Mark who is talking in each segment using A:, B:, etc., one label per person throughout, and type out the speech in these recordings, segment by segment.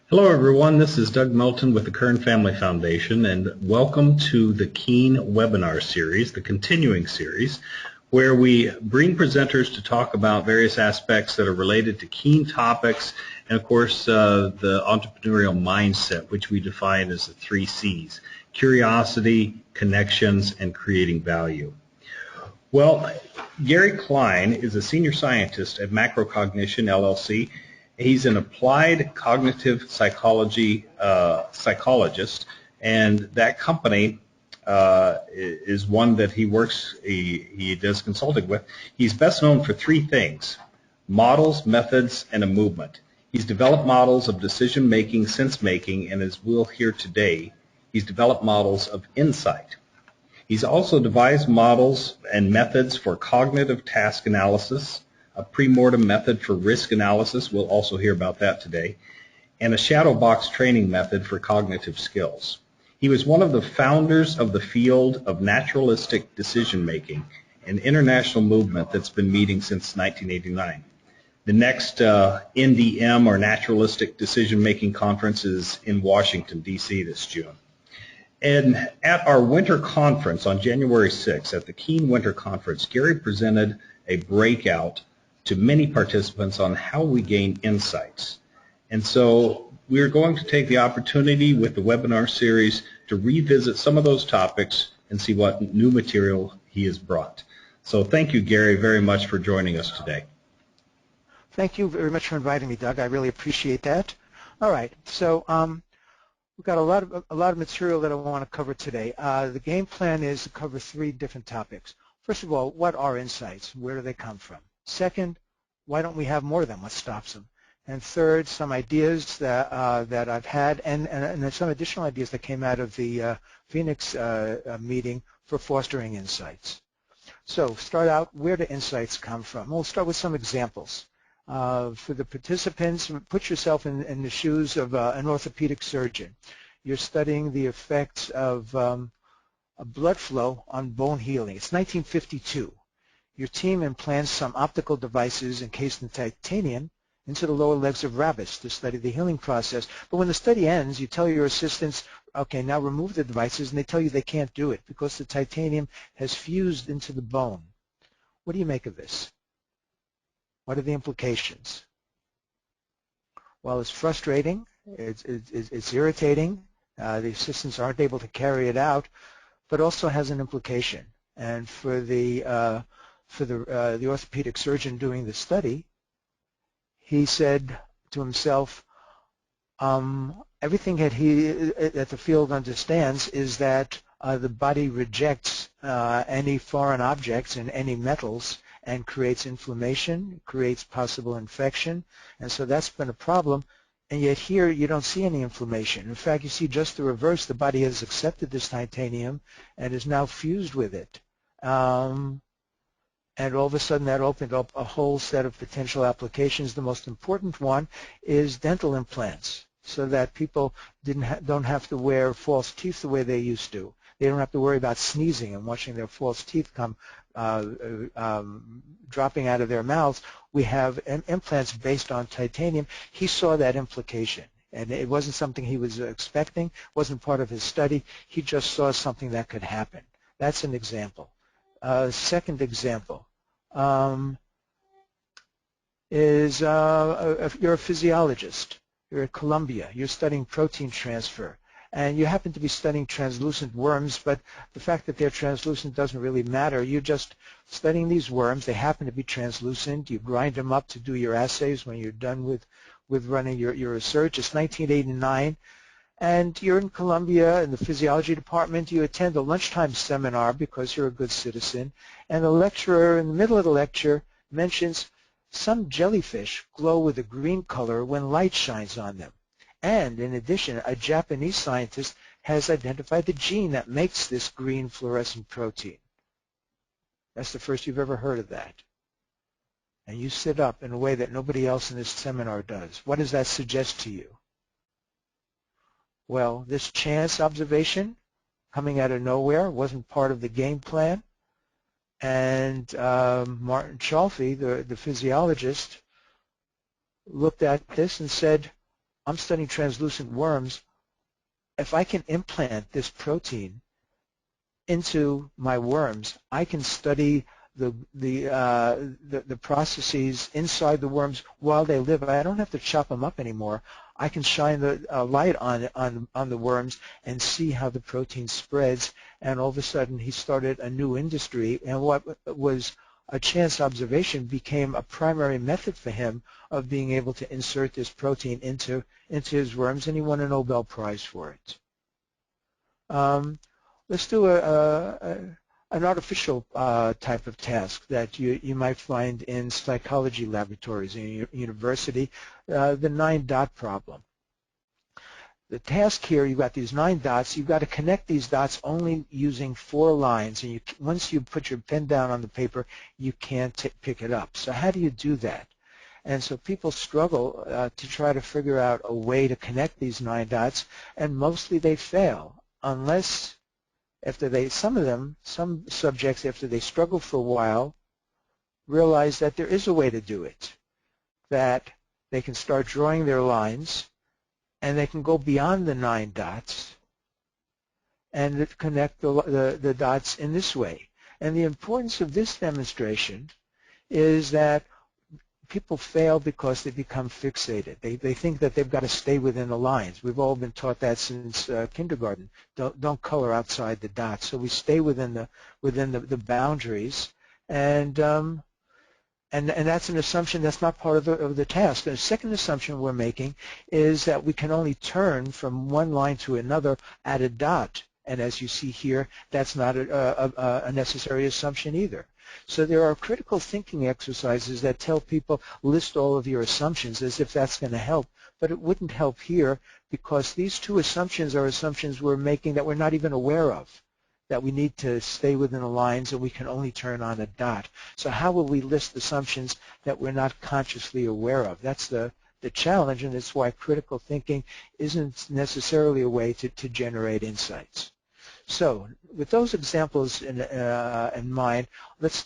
A: Hello everyone, this is Doug Melton with the Kern Family Foundation, and welcome to the Keen webinar series, the continuing series, where we bring presenters to talk about various aspects that are related to Keen topics and of course the entrepreneurial mindset, which we define as the 3 C's: curiosity, connections, and creating value. Well, Gary Klein is a senior scientist at MacroCognition LLC. He's an applied cognitive psychology psychologist, and that company is one that he does consulting with. He's best known for 3 things: models, methods, and a movement. He's developed models of decision-making, sense-making, and as we'll hear today, he's developed models of insight. He's also devised models and methods for cognitive task analysis, a pre-mortem method for risk analysis, we'll also hear about that today, and a shadow box training method for cognitive skills. He was one of the founders of the field of naturalistic decision-making, an international movement that's been meeting since 1989. The next NDM, or Naturalistic Decision-Making Conference, is in Washington, D.C. this June. And at our winter conference on January 6th, at the Keen Winter Conference, Gary presented a breakout to many participants on how we gain insights. And so we're going to take the opportunity with the webinar series to revisit some of those topics and see what new material he has brought. So thank you, Gary, very much for joining us today.
B: Thank you very much for inviting me, Doug. I really appreciate that. All right, so we've got a lot of material that I want to cover today. The game plan is to cover 3 different topics. First of all, what are insights? Where do they come from? Second, why don't we have more of them? What stops them? And third, some ideas that I've had, and some additional ideas that came out of the Phoenix meeting for fostering insights. So start out, where do insights come from? We'll start with some examples. For the participants, put yourself in the shoes of an orthopedic surgeon. You're studying the effects of blood flow on bone healing. It's 1952. Your team implants some optical devices encased in titanium into the lower legs of rabbits to study the healing process. But when the study ends, you tell your assistants, okay, now remove the devices, and they tell you they can't do it because the titanium has fused into the bone. What do you make of this? What are the implications? Well, it's frustrating. It's irritating. The assistants aren't able to carry it out, but also has an implication. And for the orthopedic surgeon doing the study, he said to himself, everything that the field understands is that the body rejects any foreign objects and any metals and creates inflammation, creates possible infection, and so that's been a problem. And yet here you don't see any inflammation. In fact, you see just the reverse. The body has accepted this titanium and is now fused with it. And all of a sudden that opened up a whole set of potential applications. The most important one is dental implants, so that people don't have to wear false teeth the way they used to. They don't have to worry about sneezing and watching their false teeth come dropping out of their mouths. We have implants based on titanium. He saw that implication, and it wasn't something he was expecting, wasn't part of his study. He just saw something that could happen. That's an example. Second example is you're a physiologist. You're at Columbia. You're studying protein transfer. And you happen to be studying translucent worms, but the fact that they're translucent doesn't really matter. You're just studying these worms. They happen to be translucent. You grind them up to do your assays when you're done with running your research. It's 1989, and you're in Columbia in the physiology department. You attend a lunchtime seminar because you're a good citizen, and the lecturer in the middle of the lecture mentions some jellyfish glow with a green color when light shines on them. And in addition, a Japanese scientist has identified the gene that makes this green fluorescent protein. That's the first you've ever heard of that. And you sit up in a way that nobody else in this seminar does. What does that suggest to you? Well, this chance observation coming out of nowhere wasn't part of the game plan. And Martin Chalfie, the physiologist, looked at this and said, I'm studying translucent worms. If I can implant this protein into my worms, I can study the processes inside the worms while they live. I don't have to chop them up anymore. I can shine the light on the worms and see how the protein spreads. And all of a sudden, he started a new industry. And what was a chance observation became a primary method for him of being able to insert this protein into his worms, and he won a Nobel Prize for it. Let's do an artificial type of task that you might find in psychology laboratories in university, the 9-dot problem. The task here, you've got these 9 dots. You've got to connect these dots only using 4 lines, and once you put your pen down on the paper, you can't pick it up. So how do you do that? And so people struggle to try to figure out a way to connect these 9 dots, and mostly they fail, unless some subjects, after they struggle for a while, realize that there is a way to do it, that they can start drawing their lines, and they can go beyond the 9 dots and connect the dots in this way. And the importance of this demonstration is that people fail because they become fixated. They think that they've got to stay within the lines. We've all been taught that since kindergarten. Don't color outside the dots. So we stay within the boundaries, and that's an assumption that's not part of the task. The second assumption we're making is that we can only turn from one line to another at a dot. And as you see here, that's not a necessary assumption either. So there are critical thinking exercises that tell people list all of your assumptions as if that's going to help. But it wouldn't help here because these 2 assumptions are assumptions we're making that we're not even aware of, that we need to stay within the lines and we can only turn on a dot. So how will we list assumptions that we're not consciously aware of? That's the challenge, and it's why critical thinking isn't necessarily a way to generate insights. So with those examples in mind, let's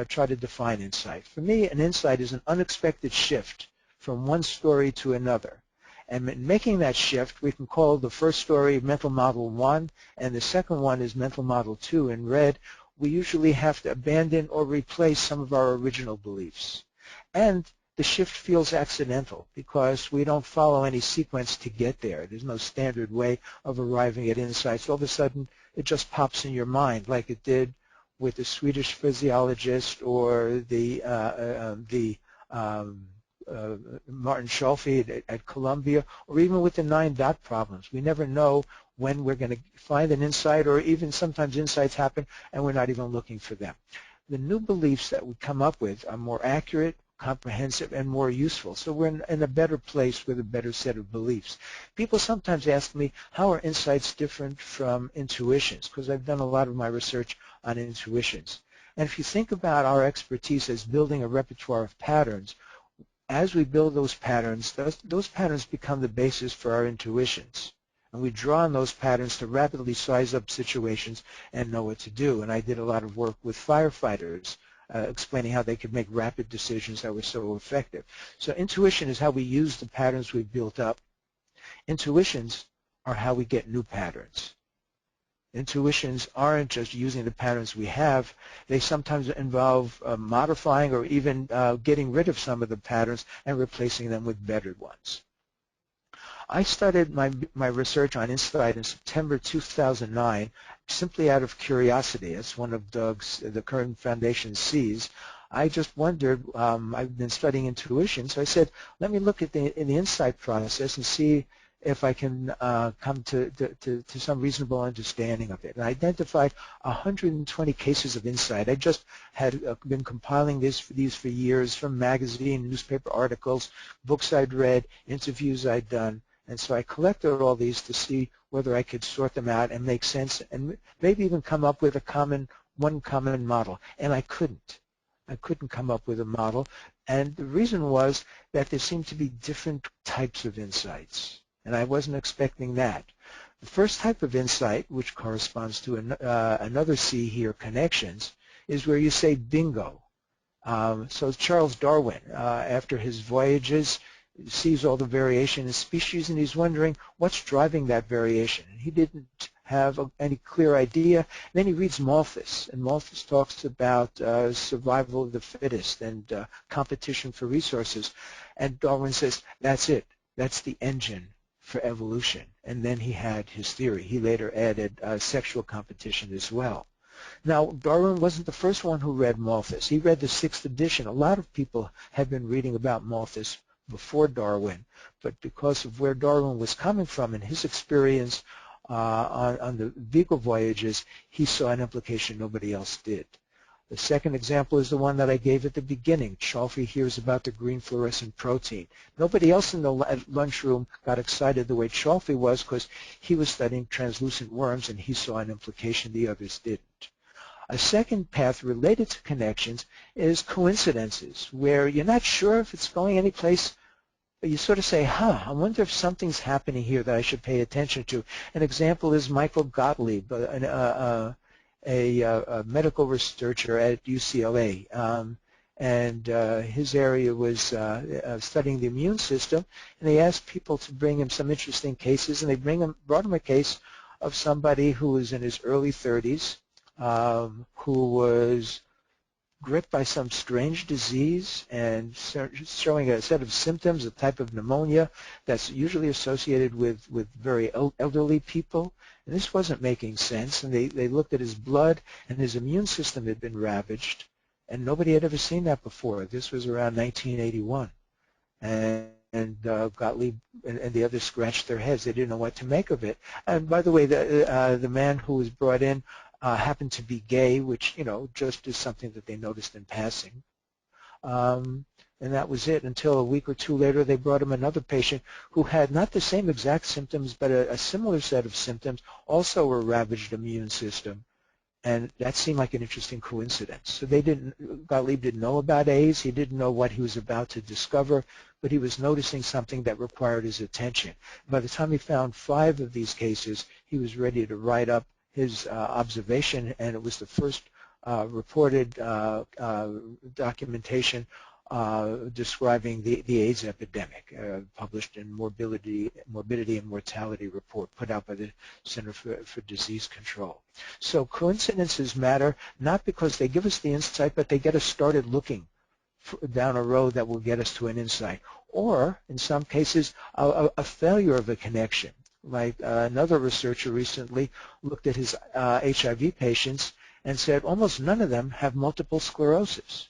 B: try to define insight. For me, an insight is an unexpected shift from one story to another. And in making that shift, we can call the first story mental model 1, and the second one is mental model 2 in red. We usually have to abandon or replace some of our original beliefs. And the shift feels accidental because we don't follow any sequence to get there. There's no standard way of arriving at insights. All of a sudden, it just pops in your mind like it did with the Swedish physiologist or the Martin Schulfe at Columbia, or even with the 9-dot problems. We never know when we're going to find an insight, or even sometimes insights happen and we're not even looking for them. The new beliefs that we come up with are more accurate, comprehensive, and more useful. So we're in a better place with a better set of beliefs. People sometimes ask me, how are insights different from intuitions? Because I've done a lot of my research on intuitions. And if you think about our expertise as building a repertoire of patterns, as we build those patterns become the basis for our intuitions. And we draw on those patterns to rapidly size up situations and know what to do. And I did a lot of work with firefighters, explaining how they could make rapid decisions that were so effective. So intuition is how we use the patterns we've built up. Intuitions are how we get new patterns. Intuitions aren't just using the patterns we have. They sometimes involve modifying or even getting rid of some of the patterns and replacing them with better ones. I started my research on insight in September 2009 simply out of curiosity. It's one of the Kern Foundation C's. I just wondered, I've been studying intuition, so I said, let me look at the insight process and see if I can come to some reasonable understanding of it. And I identified 120 cases of insight. I just had been compiling these for years from magazine, newspaper articles, books I'd read, interviews I'd done. And so I collected all these to see whether I could sort them out and make sense and maybe even come up with one common model. And I couldn't. I couldn't come up with a model. And the reason was that there seemed to be different types of insights. And I wasn't expecting that. The first type of insight, which corresponds to another C here, connections, is where you say bingo. So Charles Darwin, after his voyages, sees all the variation in species, and he's wondering what's driving that variation. And he didn't have any clear idea. Then he reads Malthus, and Malthus talks about survival of the fittest and competition for resources. And Darwin says, that's it. That's the engine for evolution. And then he had his theory. He later added sexual competition as well. Now, Darwin wasn't the first one who read Malthus. He read the 6th edition. A lot of people have been reading about Malthus before Darwin, but because of where Darwin was coming from and his experience on the Beagle voyages, he saw an implication nobody else did. The second example is the one that I gave at the beginning. Chalfie hears about the green fluorescent protein. Nobody else in the lunchroom got excited the way Chalfie was because he was studying translucent worms and he saw an implication the others didn't. A second path related to connections is coincidences, where you're not sure if it's going anyplace, but you sort of say, I wonder if something's happening here that I should pay attention to. An example is Michael Gottlieb, a medical researcher at UCLA, and his area was studying the immune system, and they asked people to bring him some interesting cases, and they brought him a case of somebody who was in his early 30s, who was gripped by some strange disease and showing a set of symptoms, a type of pneumonia that's usually associated with very elderly people. And this wasn't making sense, and they looked at his blood, and his immune system had been ravaged, and nobody had ever seen that before. This was around 1981. And Gottlieb and the others scratched their heads. They didn't know what to make of it. And by the way, the man who was brought in happened to be gay, which, just is something that they noticed in passing. And that was it until a week or two later they brought him another patient who had not the same exact symptoms but a similar set of symptoms, also a ravaged immune system. And that seemed like an interesting coincidence. So Gottlieb didn't know about AIDS, he didn't know what he was about to discover, but he was noticing something that required his attention. By the time he found 5 of these cases, he was ready to write up his observation, and it was the first reported documentation describing the AIDS epidemic, published in Morbidity and Mortality Report put out by the Center for Disease Control. So coincidences matter not because they give us the insight, but they get us started looking down a road that will get us to an insight. Or, in some cases, a failure of a connection. Like another researcher recently looked at his HIV patients and said almost none of them have multiple sclerosis.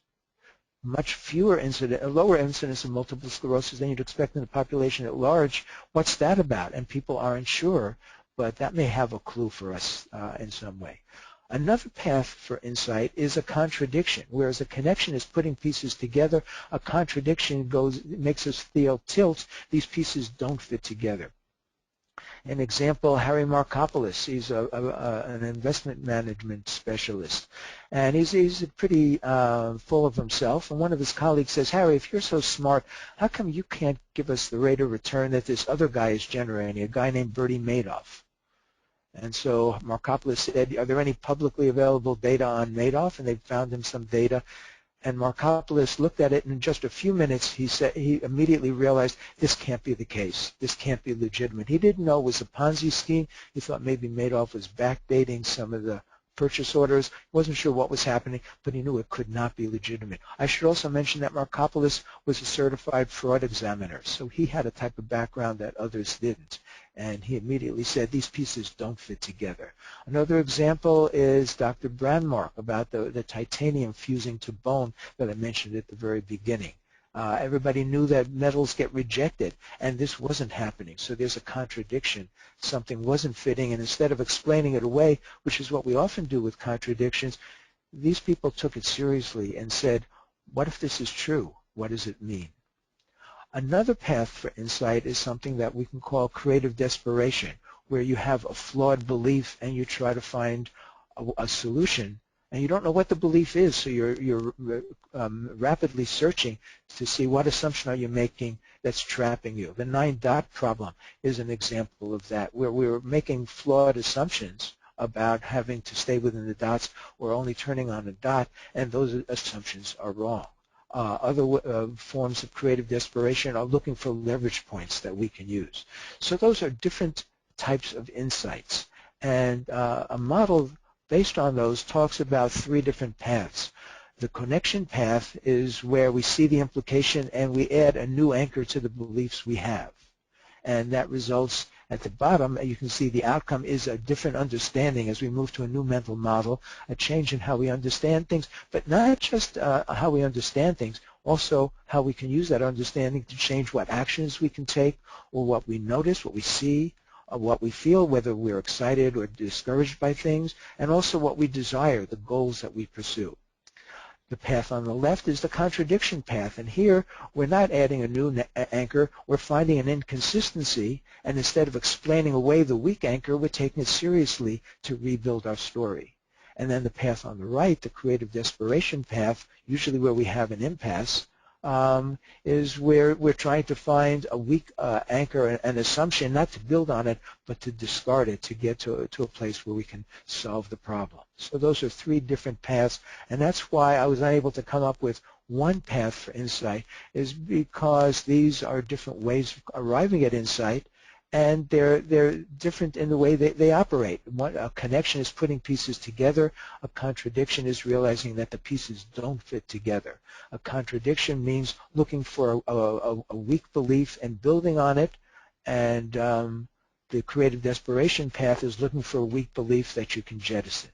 B: Much fewer a lower incidence of multiple sclerosis than you'd expect in the population at large. What's that about? And people aren't sure, but that may have a clue for us in some way. Another path for insight is a contradiction, whereas a connection is putting pieces together, a contradiction makes us feel tilt, these pieces don't fit together. An example, Harry Markopoulos, he's an investment management specialist, and he's pretty full of himself, and one of his colleagues says, Harry, if you're so smart, how come you can't give us the rate of return that this other guy is generating, a guy named Bertie Madoff? And so Markopoulos said, are there any publicly available data on Madoff? And they found him some data. And Markopoulos looked at it, and in just a few minutes he immediately realized this can't be the case. This can't be legitimate. He didn't know it was a Ponzi scheme. He thought maybe Madoff was backdating some of the purchase orders. He wasn't sure what was happening, but he knew it could not be legitimate. I should also mention that Markopoulos was a certified fraud examiner, so he had a type of background that others didn't. And he immediately said these pieces don't fit together. Another example is Dr. Brandmark about the titanium fusing to bone that I mentioned at the very beginning. Everybody knew that metals get rejected, and this wasn't happening. So there's a contradiction. Something wasn't fitting, and instead of explaining it away, which is what we often do with contradictions, these people took it seriously and said, what if this is true? What does it mean? Another path for insight is something that we can call creative desperation, where you have a flawed belief and you try to find a solution, and you don't know what the belief is, so you're rapidly searching to see what assumption are you making that's trapping you. The 9-dot problem is an example of that, where we're making flawed assumptions about having to stay within the dots or only turning on a dot, and those assumptions are wrong. other forms of creative desperation are looking for leverage points that we can use. So those are different types of insights. And a model based on those talks about three different paths. The connection path is where we see the implication and we add a new anchor to the beliefs we have. And that results at the bottom, you can see the outcome is a different understanding as we move to a new mental model, a change in how we understand things, but not just how we understand things, also how we can use that understanding to change what actions we can take or what we notice, what we see, what we feel, whether we're excited or discouraged by things, and also what we desire, the goals that we pursue. The path on the left is the contradiction path, and here we're not adding a new anchor, we're finding an inconsistency, and instead of explaining away the weak anchor, we're taking it seriously to rebuild our story. And then the path on the right, the creative desperation path, usually where we have an impasse, is where we're trying to find a weak anchor, an assumption, not to build on it, but to discard it, to get to a place where we can solve the problem. So those are three different paths, and that's why I was unable to come up with one path for insight, is because these are different ways of arriving at insight, and they're different in the way they operate. A connection is putting pieces together. A contradiction is realizing that the pieces don't fit together. A contradiction means looking for a weak belief and building on it, and the creative desperation path is looking for a weak belief that you can jettison.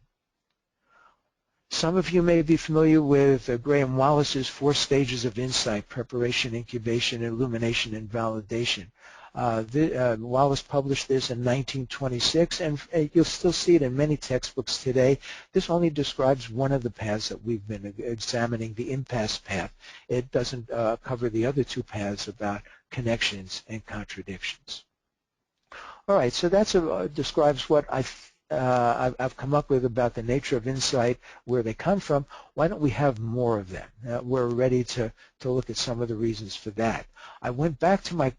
B: Some of you may be familiar with Graham Wallace's 4 stages of insight: preparation, incubation, illumination, and validation. Wallace published this in 1926, and you'll still see it in many textbooks today. This only describes one of the paths that we've been examining, the impasse path. It doesn't cover the other 2 paths about connections and contradictions. All right, so that describes what I've come up with about the nature of insight, where they come from. Why don't we have more of them? We're ready to look at some of the reasons for that. I went back to my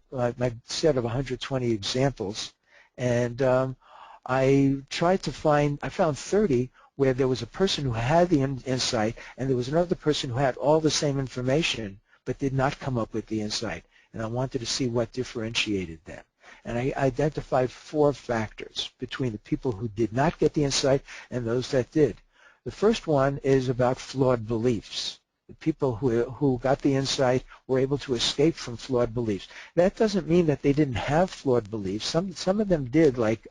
B: set of 120 examples, and I found 30 where there was a person who had the insight, and there was another person who had all the same information but did not come up with the insight. And I wanted to see what differentiated them. And I identified 4 factors between the people who did not get the insight and those that did. The first one is about flawed beliefs. The people who got the insight were able to escape from flawed beliefs. That doesn't mean that they didn't have flawed beliefs. Some of them did, like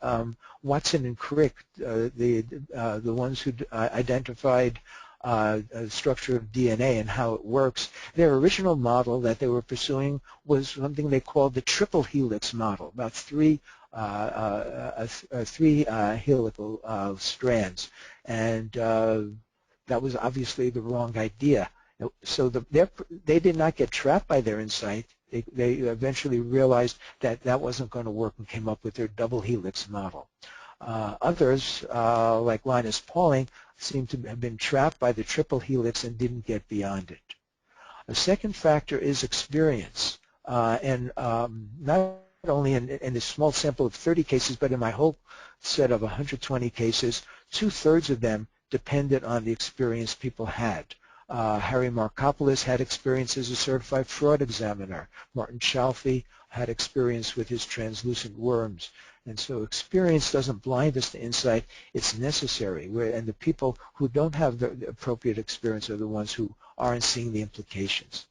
B: Watson and Crick, the ones who identified the structure of DNA and how it works. Their original model that they were pursuing was something they called the triple helix model, about 3 helical strands, and that was obviously the wrong idea. So they did not get trapped by their insight. They eventually realized that that wasn't going to work and came up with their double helix model. Others, like Linus Pauling, seem to have been trapped by the triple helix and didn't get beyond it. A second factor is experience, and not only in this small sample of 30 cases, but in my whole set of 120 cases, 2/3 of them depended on the experience people had. Harry Markopoulos had experience as a certified fraud examiner. Martin Chalfie had experience with his translucent worms. And so experience doesn't blind us to insight, it's necessary. And the people who don't have the appropriate experience are the ones who aren't seeing the implications.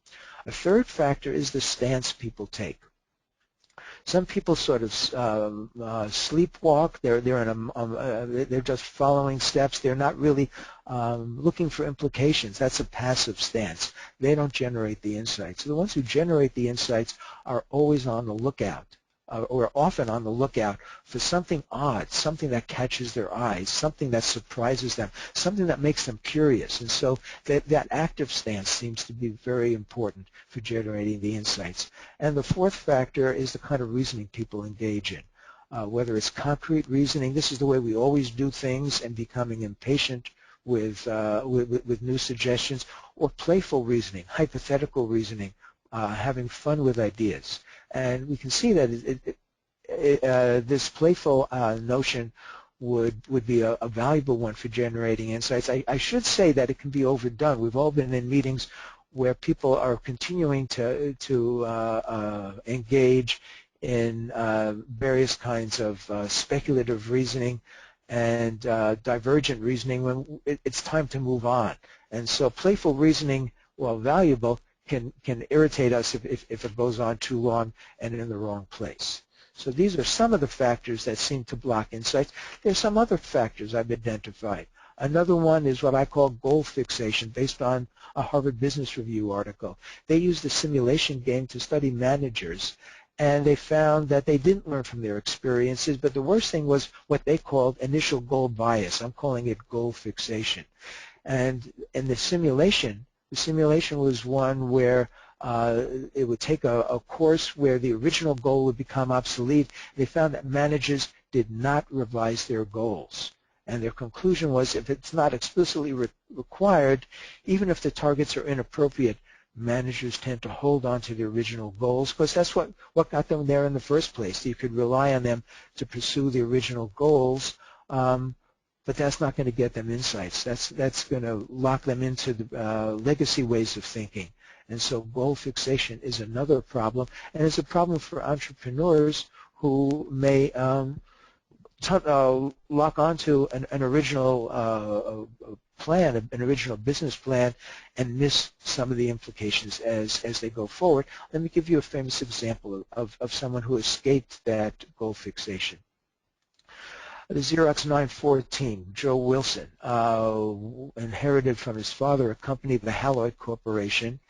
B: A third factor is the stance people take. Some people sort of sleepwalk. They're just following steps. They're not really looking for implications. That's a passive stance. They don't generate the insights. So the ones who generate the insights are always on the lookout, or often on the lookout for something odd, something that catches their eyes, something that surprises them, something that makes them curious. And so that active stance seems to be very important for generating the insights. And the fourth factor is the kind of reasoning people engage in. Whether it's concrete reasoning, this is the way we always do things, and becoming impatient with new suggestions, or playful reasoning, hypothetical reasoning, having fun with ideas. And we can see that this playful notion would be a valuable one for generating insights. I should say that it can be overdone. We've all been in meetings where people are continuing to engage in various kinds of speculative reasoning and divergent reasoning when it's time to move on. And so playful reasoning, while valuable, can irritate us if it goes on too long and in the wrong place. So these are some of the factors that seem to block insights. There's some other factors I've identified. Another one is what I call goal fixation, based on a Harvard Business Review article. They used a simulation game to study managers, and they found that they didn't learn from their experiences, but the worst thing was what they called initial goal bias. I'm calling it goal fixation. And in the simulation was one where it would take a course where the original goal would become obsolete. They found that managers did not revise their goals. And their conclusion was, if it's not explicitly required, even if the targets are inappropriate, managers tend to hold on to the original goals, because that's what got them there in the first place. You could rely on them to pursue the original goals, but that's not going to get them insights. That's going to lock them into the legacy ways of thinking. And so goal fixation is another problem, and it's a problem for entrepreneurs who may lock onto an original plan, an original business plan, and miss some of the implications as they go forward. Let me give you a famous example of someone who escaped that goal fixation. The Xerox 914, Joe Wilson, inherited from his father a company, the Haloid Corporation,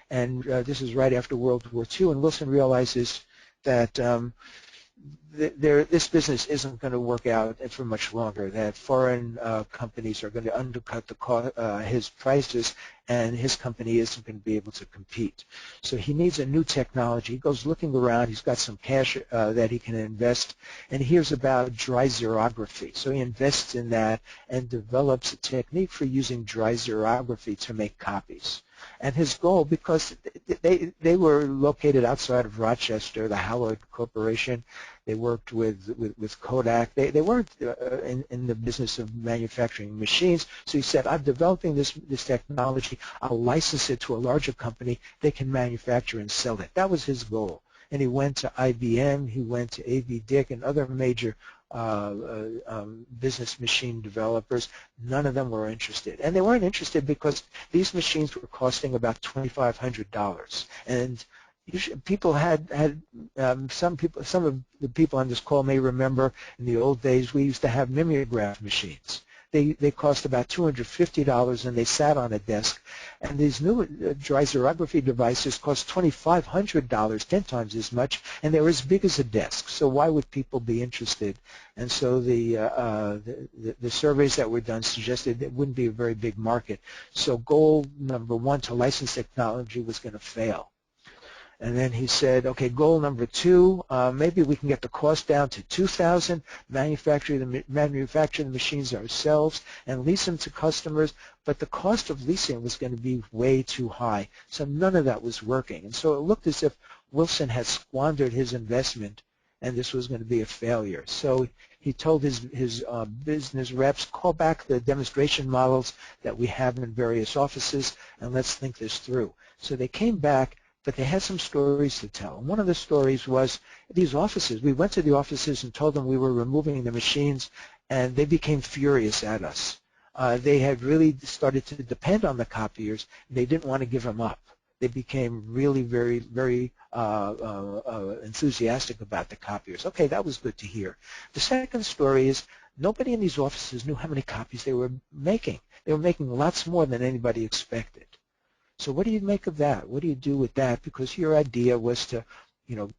B: and this is right after World War II, and Wilson realizes that this business isn't going to work out for much longer, that foreign companies are going to undercut his prices, and his company isn't going to be able to compete. So he needs a new technology. He goes looking around. He's got some cash that he can invest, and he hears about dry xerography. So he invests in that and develops a technique for using dry xerography to make copies. And his goal, because they were located outside of Rochester, the Haloid Corporation, they worked with Kodak. They weren't in the business of manufacturing machines. So he said, I'm developing this technology. I'll license it to a larger company. They can manufacture and sell it. That was his goal. And he went to IBM. He went to A.V. Dick and other major business machine developers. None of them were interested, and they weren't interested because these machines were costing about $2,500. And people had some of the people on this call may remember in the old days we used to have mimeograph machines. They cost about $250, and they sat on a desk. And these new dry xerography devices cost $2,500, 10 times as much, and they were as big as a desk. So why would people be interested? And so the surveys that were done suggested it wouldn't be a very big market. So goal number one, to license technology, was going to fail. And then he said, okay, goal number two, maybe we can get the cost down to $2,000, manufacture the machines ourselves, and lease them to customers. But the cost of leasing was going to be way too high, so none of that was working. And so it looked as if Wilson had squandered his investment, and this was going to be a failure. So he told his business reps, call back the demonstration models that we have in various offices, and let's think this through. So they came back, but they had some stories to tell. And one of the stories was these offices. We went to the offices and told them we were removing the machines, and they became furious at us. They had really started to depend on the copiers, and they didn't want to give them up. They became really very, very enthusiastic about the copiers. Okay, that was good to hear. The second story is nobody in these offices knew how many copies they were making. They were making lots more than anybody expected. So what do you make of that? What do you do with that? Because your idea was to,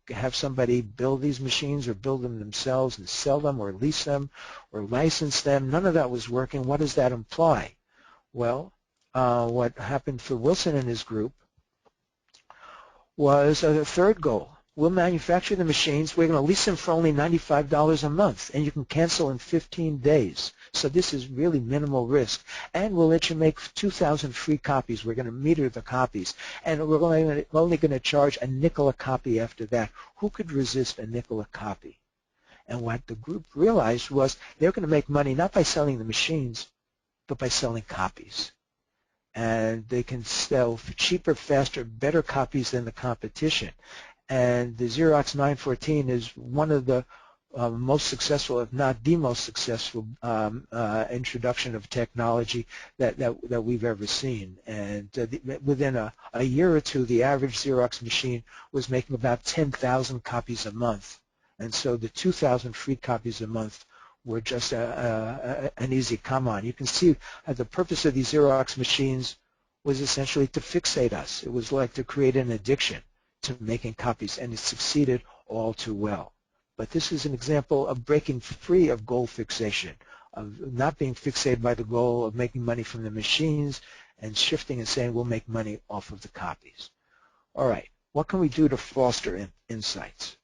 B: have somebody build these machines or build them themselves and sell them or lease them or license them. None of that was working. What does that imply? Well, what happened for Wilson and his group was a third goal. We'll manufacture the machines. We're going to lease them for only $95 a month, and you can cancel in 15 days. So this is really minimal risk. And we'll let you make 2,000 free copies. We're going to meter the copies. And we're only going to charge a nickel a copy after that. Who could resist a nickel a copy? And what the group realized was they're going to make money not by selling the machines, but by selling copies. and they can sell cheaper, faster, better copies than the competition. And the Xerox 914 is one of the most successful, if not the most successful, introduction of technology that we've ever seen. And within a year or two, the average Xerox machine was making about 10,000 copies a month. And so the 2,000 free copies a month were just an easy come on. You can see the purpose of these Xerox machines was essentially to fixate us. It was like to create an addiction to making copies, and it succeeded all too well. But this is an example of breaking free of goal fixation, of not being fixated by the goal of making money from the machines and shifting and saying we'll make money off of the copies. All right, what can we do to foster insights?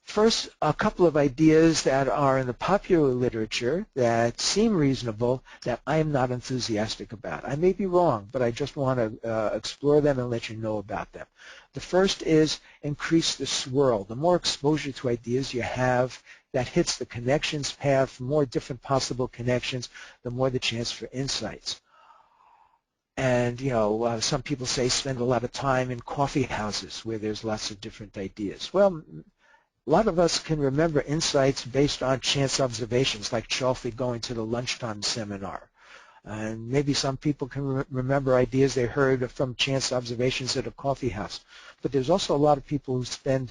B: First, a couple of ideas that are in the popular literature that seem reasonable that I am not enthusiastic about. I may be wrong, but I just want to explore them and let you know about them. The first is increase the swirl. The more exposure to ideas you have that hits the connections path, more different possible connections, the more the chance for insights. And, you know, some people say spend a lot of time in coffee houses where there's lots of different ideas. Well, a lot of us can remember insights based on chance observations, like Chalfie going to the lunchtime seminar. And maybe some people can remember ideas they heard from chance observations at a coffee house. But there's also a lot of people who spend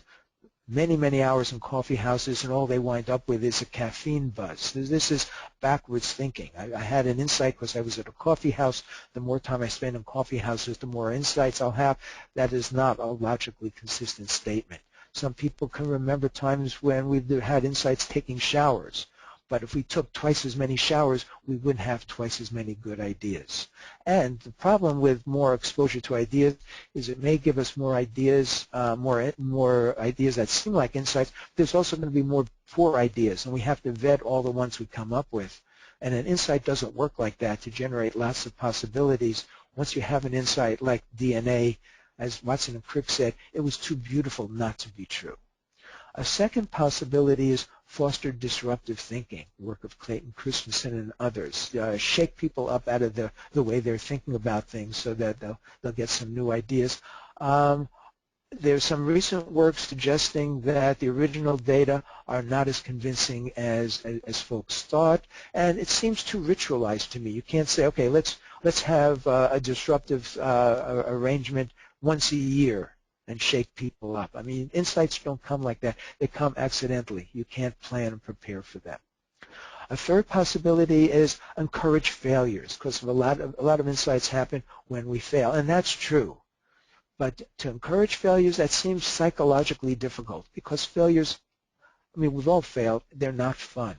B: many, many hours in coffee houses, and all they wind up with is a caffeine buzz. This is backwards thinking. I had an insight because I was at a coffee house. The more time I spend in coffee houses, the more insights I'll have. That is not a logically consistent statement. Some people can remember times when we've had insights taking showers. But if we took twice as many showers, we wouldn't have twice as many good ideas. And the problem with more exposure to ideas is it may give us more ideas, more ideas that seem like insights. There's also going to be more poor ideas, and we have to vet all the ones we come up with. And an insight doesn't work like that to generate lots of possibilities. Once you have an insight like DNA, as Watson and Crick said, it was too beautiful not to be true. A second possibility is foster disruptive thinking, work of Clayton Christensen and others. Shake people up out of the way they're thinking about things so that they'll get some new ideas. There's some recent work suggesting that the original data are not as convincing as folks thought, and it seems too ritualized to me. You can't say, okay, let's have a disruptive arrangement once a year and shake people up. I mean, insights don't come like that. They come accidentally. You can't plan and prepare for them. A third possibility is encourage failures, because a lot of insights happen when we fail, and that's true. But to encourage failures, that seems psychologically difficult, because failures, I mean, we've all failed. They're not fun.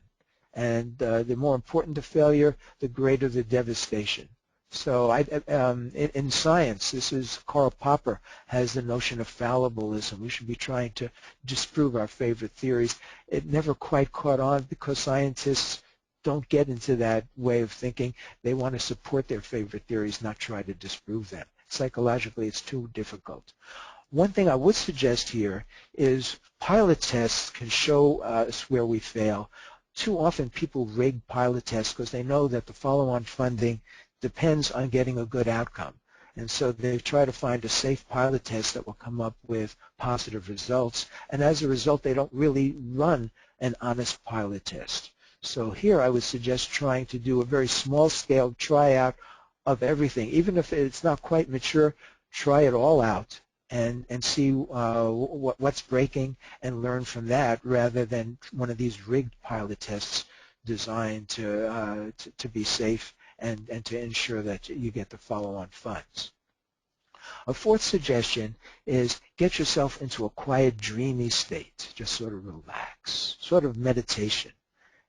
B: And the more important the failure, the greater the devastation. So in science, this is Karl Popper has the notion of fallibilism. We should be trying to disprove our favorite theories. It never quite caught on because scientists don't get into that way of thinking. They want to support their favorite theories, not try to disprove them. Psychologically, it's too difficult. One thing I would suggest here is pilot tests can show us where we fail. Too often people rig pilot tests because they know that the follow-on funding depends on getting a good outcome. And so they try to find a safe pilot test that will come up with positive results. And as a result, they don't really run an honest pilot test. So here I would suggest trying to do a very small-scale tryout of everything. Even if it's not quite mature, try it all out and see what's breaking and learn from that rather than one of these rigged pilot tests designed to be safe and to ensure that you get the follow-on funds. A fourth suggestion is get yourself into a quiet, dreamy state. Just sort of relax, sort of meditation.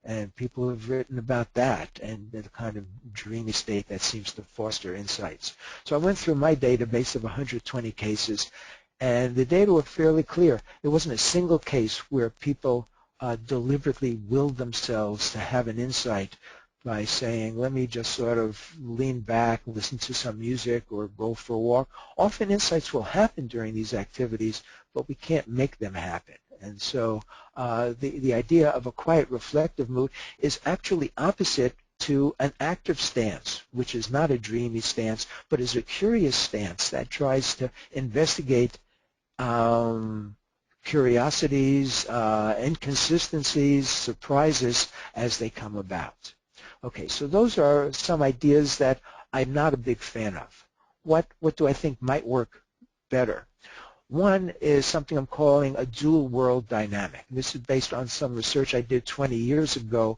B: And people have written about that and the kind of dreamy state that seems to foster insights. So I went through my database of 120 cases, and the data were fairly clear. There wasn't a single case where people deliberately willed themselves to have an insight by saying, let me just sort of lean back, listen to some music, or go for a walk. Often insights will happen during these activities, but we can't make them happen. And so the idea of a quiet, reflective mood is actually opposite to an active stance, which is not a dreamy stance, but is a curious stance that tries to investigate curiosities, inconsistencies, surprises as they come about. Okay, so those are some ideas that I'm not a big fan of. What do I think might work better? One is something I'm calling a dual world dynamic. This is based on some research I did 20 years ago,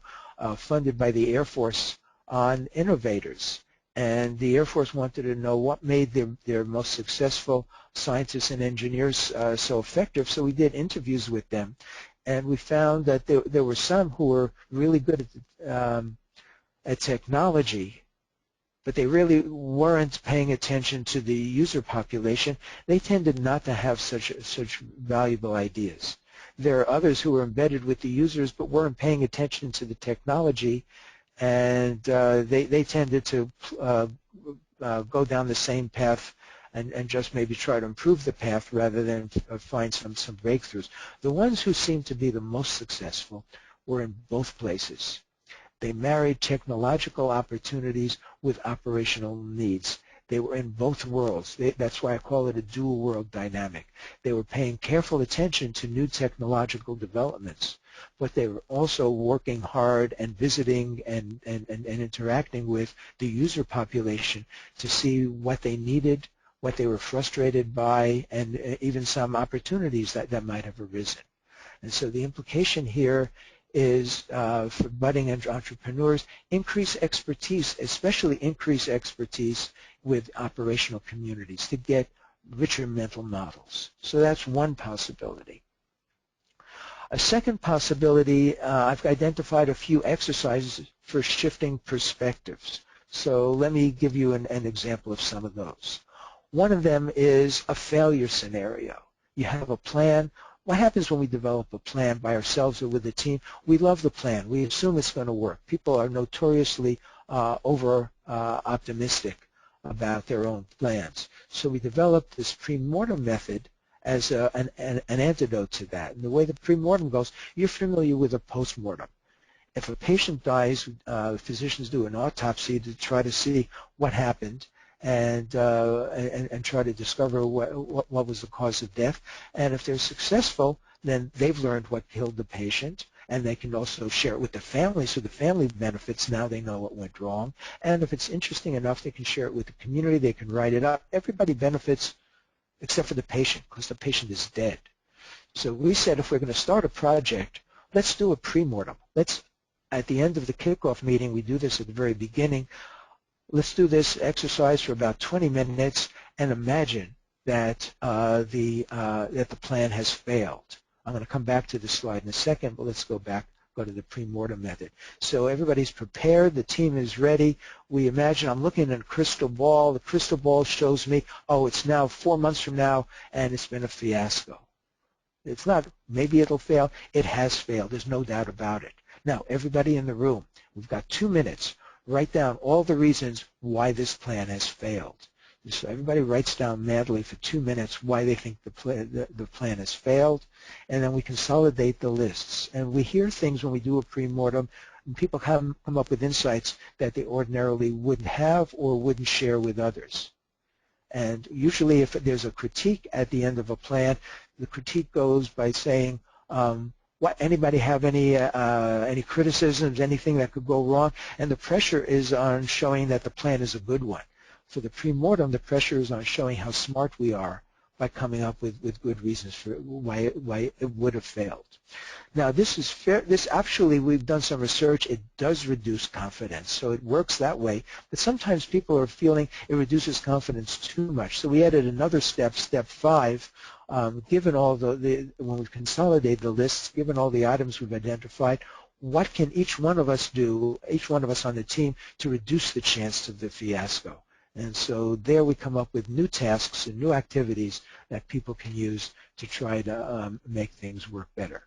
B: funded by the Air Force on innovators. And the Air Force wanted to know what made their most successful scientists and engineers so effective. So we did interviews with them, and we found that there were some who were really good at technology, but they really weren't paying attention to the user population. They tended not to have such valuable ideas. There are others who were embedded with the users but weren't paying attention to the technology, and they tended to go down the same path and just maybe try to improve the path rather than find some breakthroughs. The ones who seemed to be the most successful were in both places. They married technological opportunities with operational needs. They were in both worlds. That's why I call it a dual world dynamic. They were paying careful attention to new technological developments, but they were also working hard and visiting and interacting with the user population to see what they needed, what they were frustrated by, and even some opportunities that might have arisen. And so the implication here is for budding entrepreneurs, increase expertise, especially increase expertise with operational communities to get richer mental models. So that's one possibility. A second possibility, I've identified a few exercises for shifting perspectives. So let me give you an example of some of those. One of them is a failure scenario. You have a plan. What happens when we develop a plan by ourselves or with a team? We love the plan. We assume it's going to work. People are notoriously optimistic about their own plans. So we developed this pre-mortem method as an antidote to that. And the way the pre-mortem goes, you're familiar with a post-mortem. If a patient dies, physicians do an autopsy to try to see what happened and try to discover what was the cause of death. And if they're successful, then they've learned what killed the patient, and they can also share it with the family, so the family benefits. Now they know what went wrong. And if it's interesting enough, they can share it with the community. They can write it up. Everybody benefits except for the patient, because the patient is dead. So we said, if we're going to start a project, let's do a pre-mortem. Let's, at the end of the kickoff meeting, we do this at the very beginning. Let's do this exercise for about 20 minutes and imagine that the plan has failed. I'm going to come back to this slide in a second, but let's go to the pre-mortem method. So everybody's prepared. The team is ready. We imagine I'm looking at a crystal ball. The crystal ball shows me, oh, it's now 4 months from now, and it's been a fiasco. It's not, maybe it'll fail. It has failed. There's no doubt about it. Now, everybody in the room, we've got 2 minutes. Write down all the reasons why this plan has failed. So everybody writes down madly for 2 minutes why they think the plan has failed, and then we consolidate the lists. And we hear things when we do a pre-mortem, and people come up with insights that they ordinarily wouldn't have or wouldn't share with others. And usually if there's a critique at the end of a plan, the critique goes by saying, anybody have any criticisms, anything that could go wrong? And the pressure is on showing that the plan is a good one. For the pre-mortem, the pressure is on showing how smart we are by coming up with good reasons for why it would have failed. Now, this is fair. This actually, we've done some research. It does reduce confidence, so it works that way. But sometimes people are feeling it reduces confidence too much. So we added another step, step 5. Given all when we've consolidated the lists, given all the items we've identified, what can each one of us do, each one of us on the team, to reduce the chance of the fiasco? And so there we come up with new tasks and new activities that people can use to try to make things work better.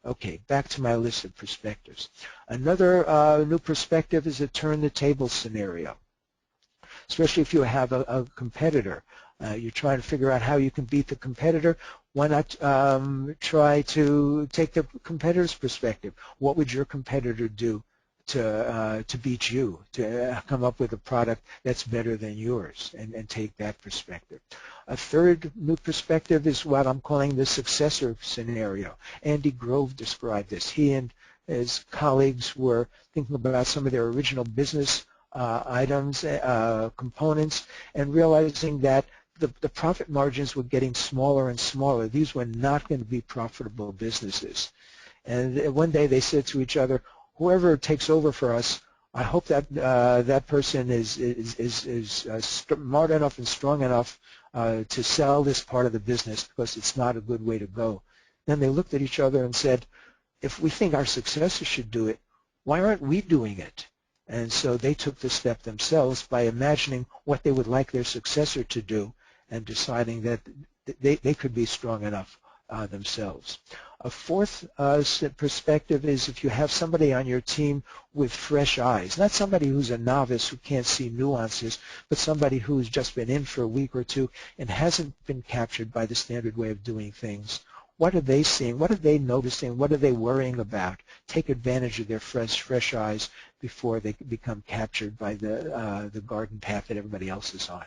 B: Okay, back to my list of perspectives. Another new perspective is a turn-the-table scenario, especially if you have a competitor. You're trying to figure out how you can beat the competitor. Why not try to take the competitor's perspective? What would your competitor do to beat you, to come up with a product that's better than yours, and take that perspective. A third new perspective is what I'm calling the successor scenario. Andy Grove described this. He and his colleagues were thinking about some of their original business items, components, and realizing that the profit margins were getting smaller and smaller. These were not going to be profitable businesses. And one day they said to each other, whoever takes over for us, I hope that that person is smart enough and strong enough to sell this part of the business, because it's not a good way to go. Then they looked at each other and said, if we think our successor should do it, why aren't we doing it? And so they took the step themselves by imagining what they would like their successor to do and deciding that they could be strong enough themselves. A fourth perspective is if you have somebody on your team with fresh eyes, not somebody who's a novice who can't see nuances, but somebody who's just been in for a week or two and hasn't been captured by the standard way of doing things. What are they seeing? What are they noticing? What are they worrying about? Take advantage of their fresh eyes before they become captured by the garden path that everybody else is on.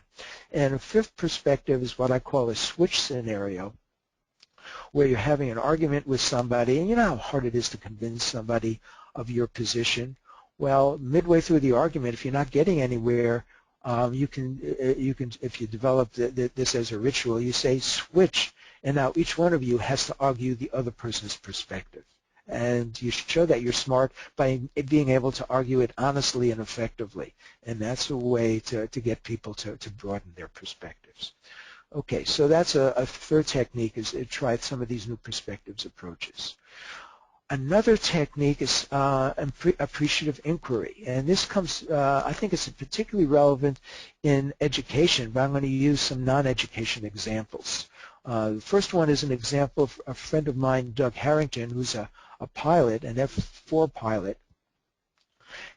B: And a fifth perspective is what I call a switch scenario, where you're having an argument with somebody, and you know how hard it is to convince somebody of your position. Well, midway through the argument, if you're not getting anywhere, you can, if you develop this as a ritual, you say switch, and now each one of you has to argue the other person's perspective. And you show that you're smart by being able to argue it honestly and effectively. And that's a way to get people to broaden their perspectives. Okay, so that's a third technique, is to try some of these new perspectives approaches. Another technique is appreciative inquiry, and this comes, I think it's particularly relevant in education, but I'm going to use some non-education examples. The first one is an example of a friend of mine, Doug Harrington, who's a pilot, an F-4 pilot.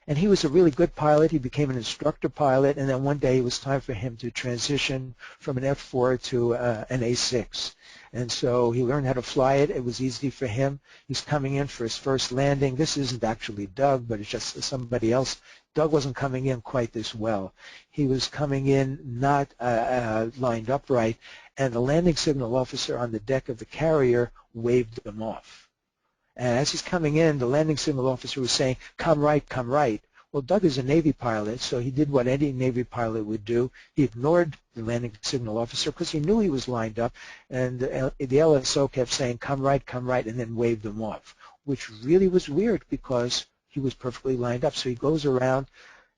B: And he was a really good pilot. He became an instructor pilot, and then one day it was time for him to transition from an F-4 to an A-6. And so he learned how to fly it. It was easy for him. He's coming in for his first landing. This isn't actually Doug, but it's just somebody else. Doug wasn't coming in quite this well. He was coming in not lined up right, and the landing signal officer on the deck of the carrier waved him off. And as he's coming in, the landing signal officer was saying, come right, come right. Well, Doug is a Navy pilot, so he did what any Navy pilot would do. He ignored the landing signal officer because he knew he was lined up, and the LSO kept saying, come right, and then waved him off, which really was weird because he was perfectly lined up. So he goes around,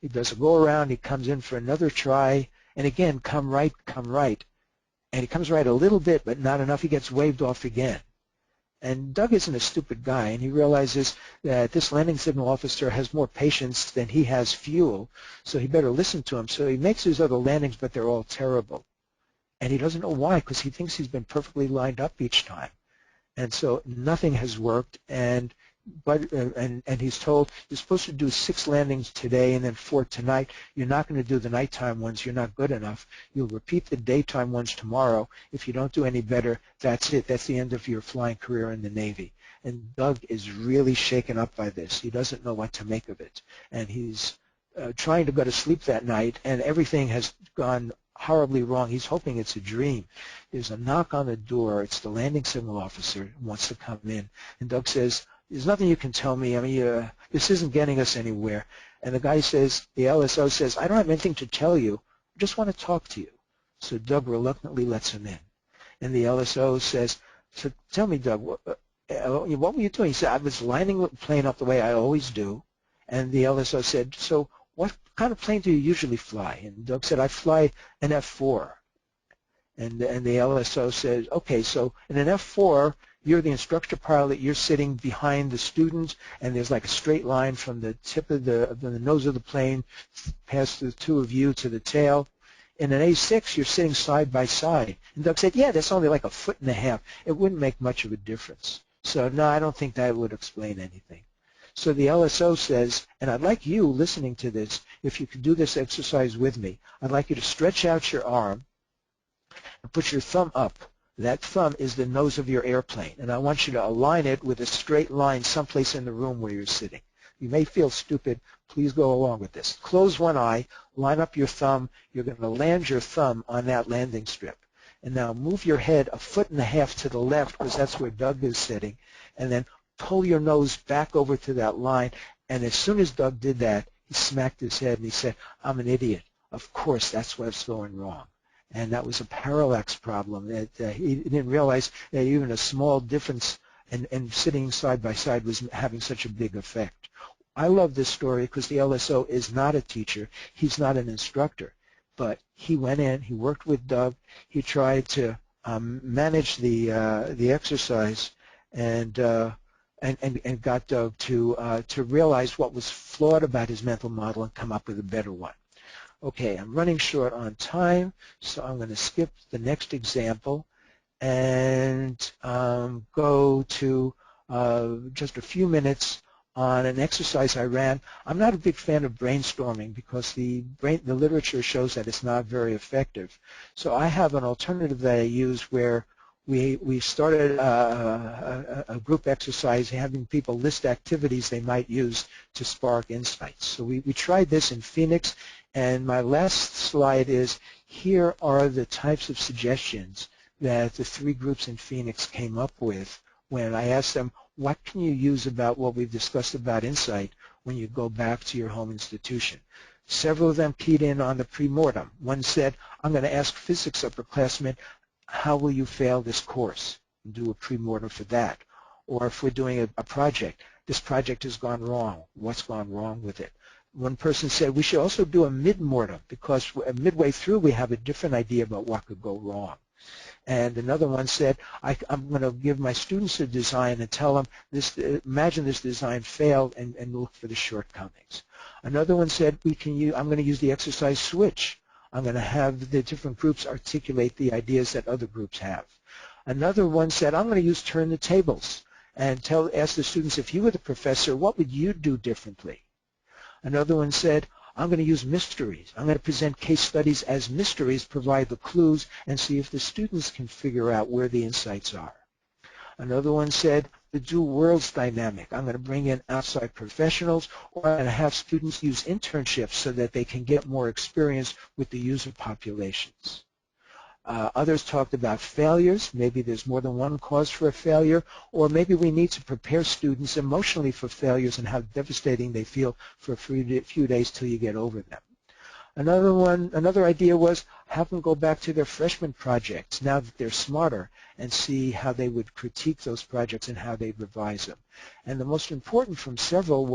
B: he does a go-around, he comes in for another try, and again, come right, and he comes right a little bit, but not enough. He gets waved off again. And Doug isn't a stupid guy, and he realizes that this landing signal officer has more patience than he has fuel, so he better listen to him. So he makes his other landings, but they're all terrible. And he doesn't know why, because he thinks he's been perfectly lined up each time. And so nothing has worked, and he's told, you're supposed to do 6 landings today and then 4 tonight. You're not going to do the nighttime ones. You're not good enough. You'll repeat the daytime ones tomorrow. If you don't do any better, that's it. That's the end of your flying career in the Navy. And Doug is really shaken up by this. He doesn't know what to make of it. And he's trying to go to sleep that night, and everything has gone horribly wrong. He's hoping it's a dream. There's a knock on the door. It's the landing signal officer who wants to come in. And Doug says, there's nothing you can tell me. I mean, this isn't getting us anywhere. And the guy says, the LSO says, I don't have anything to tell you. I just want to talk to you. So Doug reluctantly lets him in. And the LSO says, so tell me, Doug, what were you doing? He said, I was lining the plane up the way I always do. And the LSO said, so what kind of plane do you usually fly? And Doug said, I fly an F-4. And the LSO says, okay, so in an F-4, you're the instructor pilot, you're sitting behind the student, and there's like a straight line from the tip of the nose of the plane past the two of you to the tail. In an A6, you're sitting side by side. And Doug said, yeah, that's only like 1.5 feet. It wouldn't make much of a difference. So, no, I don't think that would explain anything. So the LSO says, and I'd like you listening to this, if you could do this exercise with me, I'd like you to stretch out your arm and put your thumb up. That thumb is the nose of your airplane, and I want you to align it with a straight line someplace in the room where you're sitting. You may feel stupid. Please go along with this. Close one eye, line up your thumb. You're going to land your thumb on that landing strip. And now move your head 1.5 feet to the left, because that's where Doug is sitting, and then pull your nose back over to that line. And as soon as Doug did that, he smacked his head and he said, "I'm an idiot. Of course, that's what's going wrong." And that was a parallax problem. That he didn't realize that even a small difference and sitting side by side was having such a big effect. I love this story because the LSO is not a teacher. He's not an instructor. But he went in, he worked with Doug, he tried to manage the exercise and got Doug to realize what was flawed about his mental model and come up with a better one. Okay, I'm running short on time, so I'm going to skip the next example and go to just a few minutes on an exercise I ran. I'm not a big fan of brainstorming because the literature shows that it's not very effective. So I have an alternative that I use where we started a group exercise having people list activities they might use to spark insights. So we tried this in Phoenix, and my last slide is here are the types of suggestions that the 3 groups in Phoenix came up with when I asked them, what can you use about what we've discussed about insight when you go back to your home institution? Several of them keyed in on the pre-mortem. One said, I'm going to ask physics upperclassmen, how will you fail this course? And do a pre-mortem for that. Or if we're doing a project, this project has gone wrong. What's gone wrong with it? One person said, we should also do a mid-mortem because midway through we have a different idea about what could go wrong. And another one said, I'm going to give my students a design and tell them, imagine this design failed and look for the shortcomings. Another one said, I'm going to use the exercise switch. I'm going to have the different groups articulate the ideas that other groups have. Another one said, I'm going to use turn the tables and ask the students, if you were the professor, what would you do differently? Another one said, I'm going to use mysteries. I'm going to present case studies as mysteries, provide the clues, and see if the students can figure out where the insights are. Another one said, the dual worlds dynamic. I'm going to bring in outside professionals, or I'm going to have students use internships so that they can get more experience with the user populations. Others talked about failures. Maybe there's more than one cause for a failure, or maybe we need to prepare students emotionally for failures and how devastating they feel for a few days till you get over them. Another idea was have them go back to their freshman projects now that they're smarter and see how they would critique those projects and how they'd revise them. And the most important from several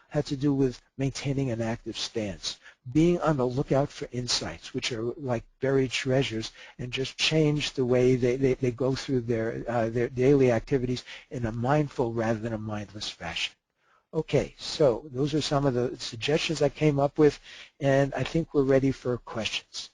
B: had to do with maintaining an active stance, being on the lookout for insights, which are like buried treasures, and just change the way they go through their daily activities in a mindful rather than a mindless fashion. Okay, so those are some of the suggestions I came up with, and I think we're ready for questions.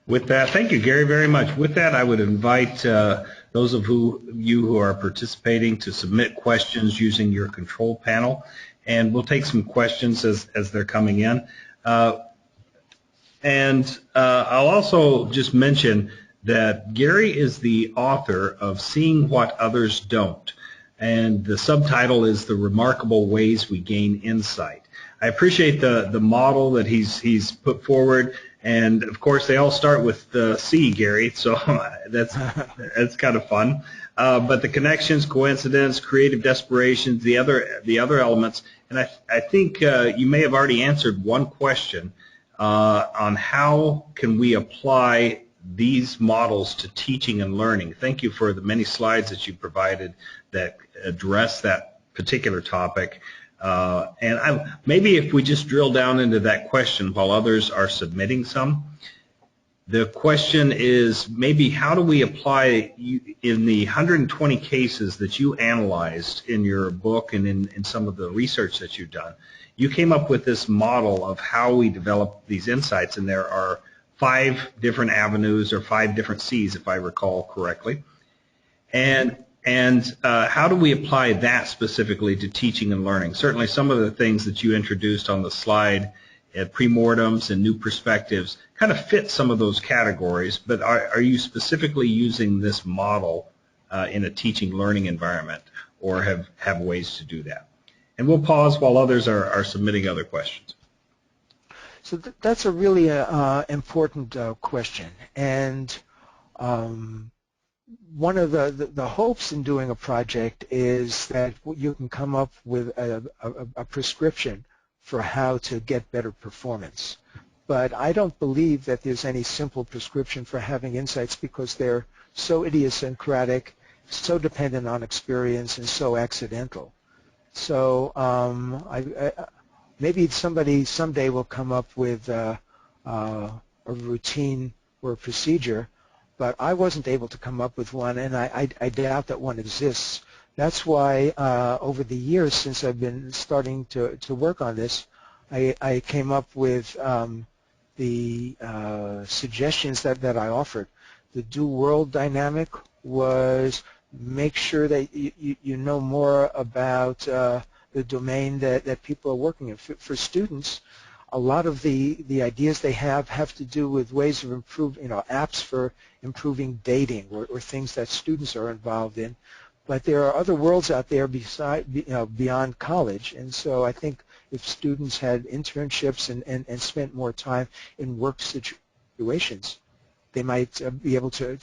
A: With that, thank you, Gary, very much. With that, I would invite those of you who are participating to submit questions using your control panel, and we'll take some questions as they're coming in. I'll also just mention that Gary is the author of Seeing What Others Don't, and the subtitle is The Remarkable Ways We Gain Insight. I appreciate the model that he's put forward, and of course they all start with C, Gary, so that's kind of fun. But the connections, coincidence, creative desperation, the other elements, and I think you may have already answered one question on how can we apply these models to teaching and learning. Thank you for the many slides that you provided that address that particular topic. Maybe if we just drill down into that question while others are submitting some, the question is maybe how do we apply in the 120 cases that you analyzed in your book and in some of the research that you've done. You came up with this model of how we develop these insights, and there are 5 different avenues or 5 different C's, if I recall correctly. And how do we apply that specifically to teaching and learning? Certainly some of the things that you introduced on the slide pre-mortems and new perspectives kind of fit some of those categories, but are you specifically using this model in a teaching learning environment, or have ways to do that? And we'll pause while others are submitting other questions.
B: So that's a really important question, and one of the hopes in doing a project is that you can come up with a prescription for how to get better performance. But I don't believe that there's any simple prescription for having insights, because they're so idiosyncratic, so dependent on experience, and so accidental. So maybe somebody someday will come up with a routine or a procedure, but I wasn't able to come up with one, and I doubt that one exists. That's why over the years since I've been starting to work on this, I came up with the suggestions that I offered. The do-world dynamic was make sure that you know more about the domain that people are working in. For students, a lot of the ideas they have to do with ways of improving, apps for improving dating or things that students are involved in. But there are other worlds out there beyond college, and so I think if students had internships and spent more time in work situations, they might be able to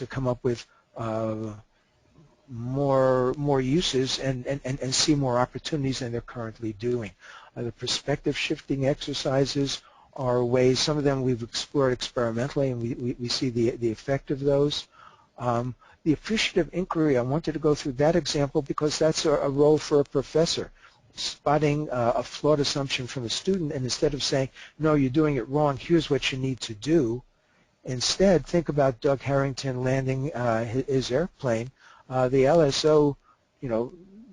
B: come up with more uses and see more opportunities than they're currently doing. The perspective shifting exercises are ways, some of them we've explored experimentally, and we see the effect of those. The appreciative inquiry, I wanted to go through that example because that's a role for a professor, spotting a flawed assumption from a student, and instead of saying, no, you're doing it wrong, here's what you need to do, instead think about Doug Harrington landing his airplane. The LSO,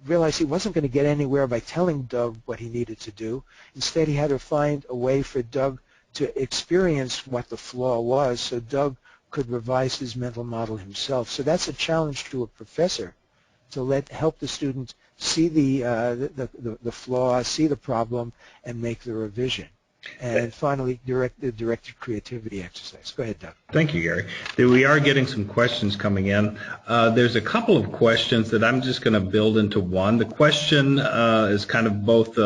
B: realized he wasn't going to get anywhere by telling Doug what he needed to do. Instead, he had to find a way for Doug to experience what the flaw was, so Doug could revise his mental model himself. So that's a challenge to a professor, to help the student see the flaw, see the problem, and make the revision. And finally, the directed creativity exercise. Go ahead, Doug.
A: Thank you, Gary. We are getting some questions coming in. There's a couple of questions that I'm just going to build into one. The question is kind of both,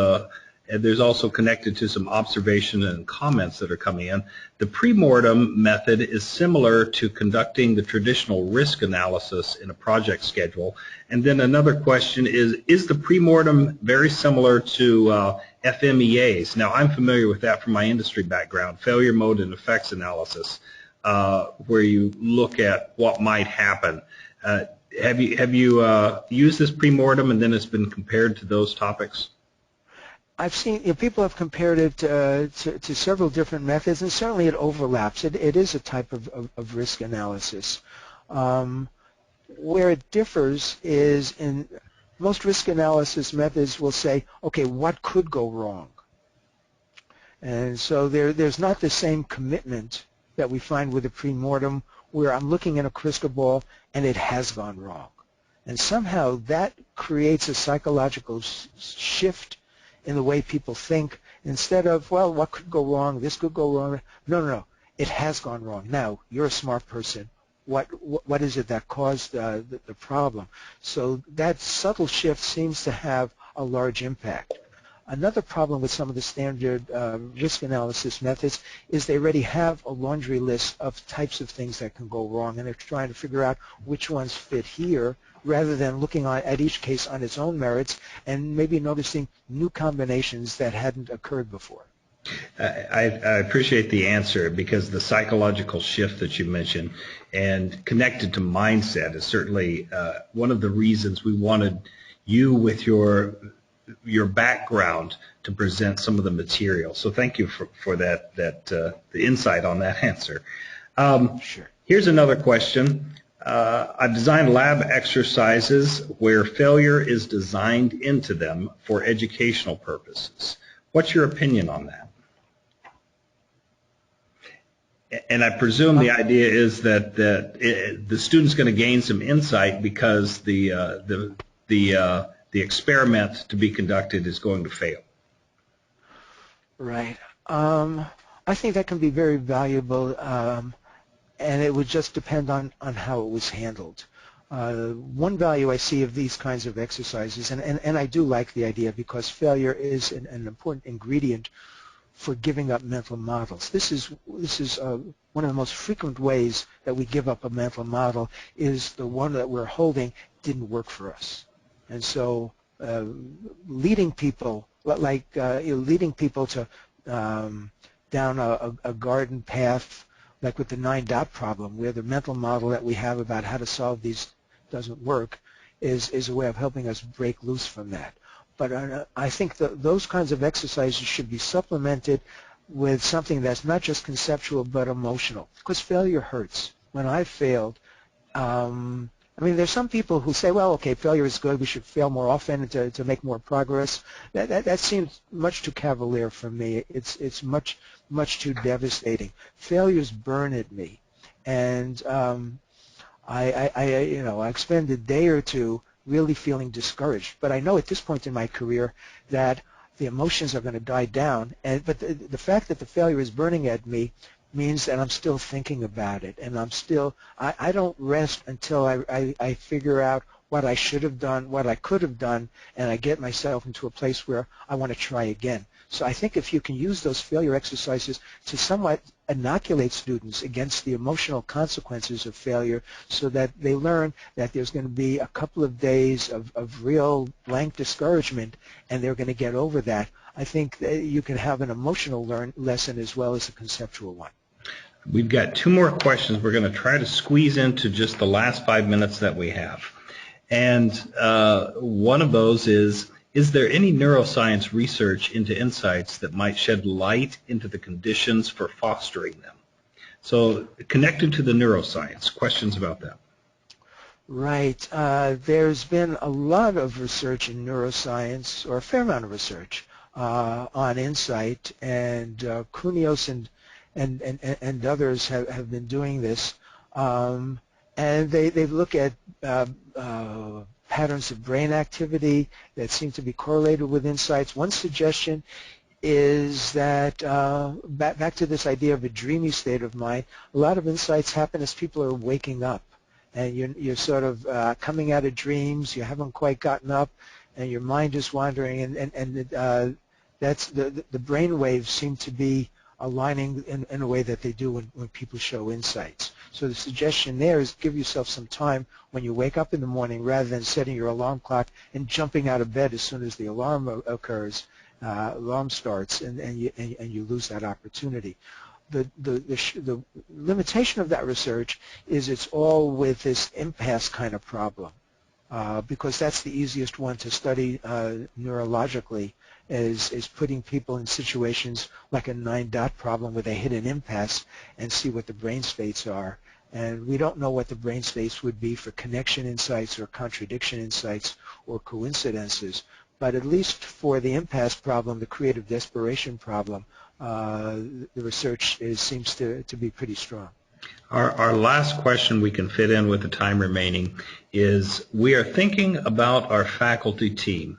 A: there's also connected to some observation and comments that are coming in. The pre-mortem method is similar to conducting the traditional risk analysis in a project schedule. And then another question is the pre-mortem very similar to FMEAs? Now, I'm familiar with that from my industry background, failure mode and effects analysis, where you look at what might happen. Have you used this pre-mortem, and then it's been compared to those topics?
B: I've seen people have compared it to several different methods, and certainly it overlaps. It is a type of risk analysis. Where it differs is in most risk analysis methods will say, okay, what could go wrong? And so there's not the same commitment that we find with a pre-mortem, where I'm looking in a crystal ball and it has gone wrong. And somehow that creates a psychological shift in the way people think. Instead of, well, what could go wrong? This could go wrong. No. It has gone wrong. Now, you're a smart person. What is it that caused the problem? So that subtle shift seems to have a large impact. Another problem with some of the standard risk analysis methods is they already have a laundry list of types of things that can go wrong, and they're trying to figure out which ones fit here, rather than looking at each case on its own merits and maybe noticing new combinations that hadn't occurred before.
A: I appreciate the answer, because the psychological shift that you mentioned and connected to mindset is certainly one of the reasons we wanted you with your background to present some of the material. So thank you for that the insight on that answer.
B: Sure.
A: Here's another question. I've designed lab exercises where failure is designed into them for educational purposes. What's your opinion on that? And I presume the idea is that the student's going to gain some insight because the experiment to be conducted is going to fail.
B: Right. I think that can be very valuable, and it would just depend on how it was handled. One value I see of these kinds of exercises, and I do like the idea because failure is an important ingredient for giving up mental models. This is one of the most frequent ways that we give up a mental model is the one that we're holding didn't work for us. And so leading people, leading people to down a garden path, like with the 9-dot problem, where the mental model that we have about how to solve these doesn't work, is a way of helping us break loose from that. But I think that those kinds of exercises should be supplemented with something that's not just conceptual but emotional, because failure hurts. When I failed, I mean, there's some people who say, well, okay, failure is good, we should fail more often to make more progress. That seems much too cavalier for me. It's much too devastating. Failures burn at me, and I spend a day or two really feeling discouraged. But I know at this point in my career that the emotions are going to die down. But the fact that the failure is burning at me means that I'm still thinking about it, and I don't rest until I figure out what I should have done, what I could have done, and I get myself into a place where I want to try again. So I think if you can use those failure exercises to somewhat inoculate students against the emotional consequences of failure so that they learn that there's going to be a couple of days of real blank discouragement and they're going to get over that, I think that you can have an emotional lesson as well as a conceptual one.
A: We've got 2 more questions we're going to try to squeeze into just the last 5 minutes that we have. And one of those is there any neuroscience research into insights that might shed light into the conditions for fostering them? So connected to the neuroscience, questions about that.
B: Right. There's been a lot of research in neuroscience, or a fair amount of research, on insight, and Kunios and others have been doing this, and they look at patterns of brain activity that seem to be correlated with insights. One suggestion is that back to this idea of a dreamy state of mind, a lot of insights happen as people are waking up, and you're sort of coming out of dreams, you haven't quite gotten up, and your mind is wandering, and that's the brain waves seem to be aligning in a way that they do when people show insights. So the suggestion there is give yourself some time when you wake up in the morning rather than setting your alarm clock and jumping out of bed as soon as the alarm occurs, alarm starts, and you lose that opportunity. The limitation of that research is it's all with this impasse kind of problem, because that's the easiest one to study neurologically, is putting people in situations like a 9-dot problem where they hit an impasse and see what the brain states are. And we don't know what the brain states would be for connection insights or contradiction insights or coincidences. But at least for the impasse problem, the creative desperation problem, the research seems to be pretty strong.
A: Our last question we can fit in with the time remaining is, we are thinking about our faculty team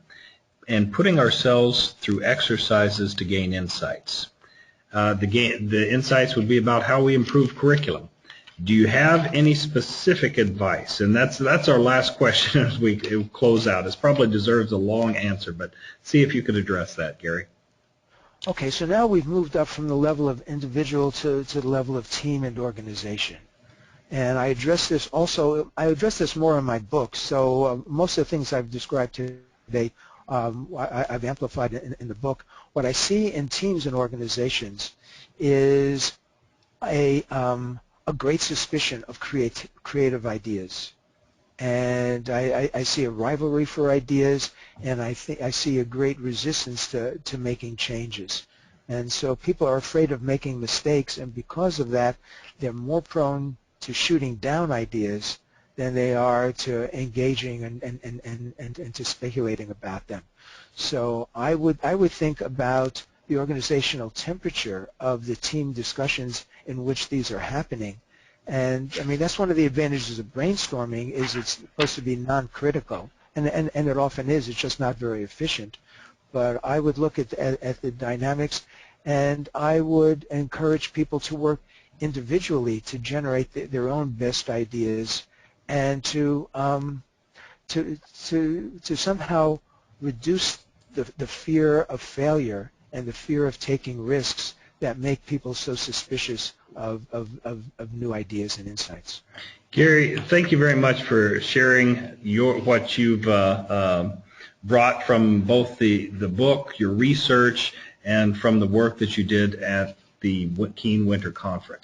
A: and putting ourselves through exercises to gain insights. The insights would be about how we improve curriculum. Do you have any specific advice? And that's our last question as we close out. It probably deserves a long answer, but see if you could address that, Gary.
B: Okay, so now we've moved up from the level of individual to the level of team and organization. And I address this more in my book, so most of the things I've described today I've amplified in the book. What I see in teams and organizations is a great suspicion of creative ideas, and I see a rivalry for ideas, and I see a great resistance to making changes. And so people are afraid of making mistakes, and because of that, they're more prone to shooting down ideas than they are to engaging and to speculating about them. So I would think about the organizational temperature of the team discussions in which these are happening. And I mean, that's one of the advantages of brainstorming, is it's supposed to be non-critical, and it often is. It's just not very efficient. But I would look at the dynamics and I would encourage people to work individually to generate their own best ideas and to somehow reduce the fear of failure and the fear of taking risks that make people so suspicious of new ideas and insights.
A: Gary, thank you very much for sharing what you've brought from both the book, your research, and from the work that you did at the Keene Winter Conference.